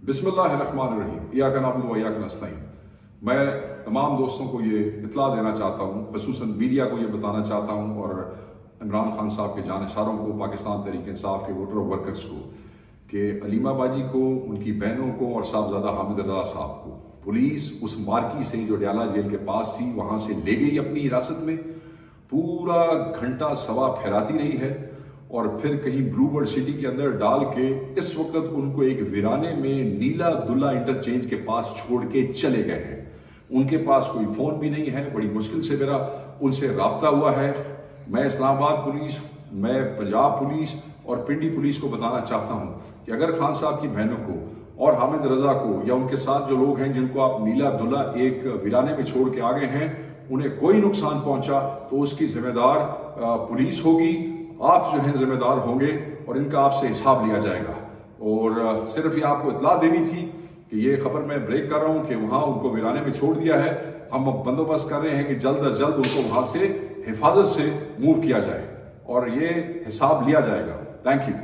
बिस्मिल्लाहिर्रहमानिर्रहीम, इय्याका नअबुदु व इय्याका नस्तईन। मैं तमाम दोस्तों को ये इत्तला देना चाहता हूँ, ख़ुसूसन मीडिया को ये बताना चाहता हूँ और इमरान खान साहब के जानिसारों को, पाकिस्तान तहरीक इंसाफ के वोटर वर्कर्स को, कि अलीमा बाजी को, उनकी बहनों को और साहबजादा हामिद रज़ा साहब को पुलिस उस मार्की से जो डयाला जेल के पास थी वहाँ से ले गई अपनी हिरासत में। पूरा घंटा सवा फहराती रही है और फिर कहीं ब्लूबर्ड सिटी के अंदर डाल के इस वक्त उनको एक वीराने में नीला दुल्ला इंटरचेंज के पास छोड़ के चले गए हैं। उनके पास कोई फ़ोन भी नहीं है, बड़ी मुश्किल से मेरा उनसे राब्ता हुआ है। मैं इस्लामाबाद पुलिस, मैं पंजाब पुलिस और पिंडी पुलिस को बताना चाहता हूँ कि अगर खान साहब की बहनों को और हामिद रज़ा को या उनके साथ जो लोग हैं जिनको आप नीला दुल्ला एक वीराने में छोड़ के आ गए हैं, उन्हें कोई नुकसान पहुंचा तो उसकी जिम्मेदार पुलिस होगी, आप जो हैं जिम्मेदार होंगे और इनका आपसे हिसाब लिया जाएगा। और सिर्फ ये आपको इत्तला देनी थी कि ये खबर मैं ब्रेक कर रहा हूँ कि वहाँ उनको वीराने में छोड़ दिया है। हम अब बंदोबस्त कर रहे हैं कि जल्द अज जल्द उनको वहाँ से हिफाजत से मूव किया जाए और ये हिसाब लिया जाएगा। Thank you.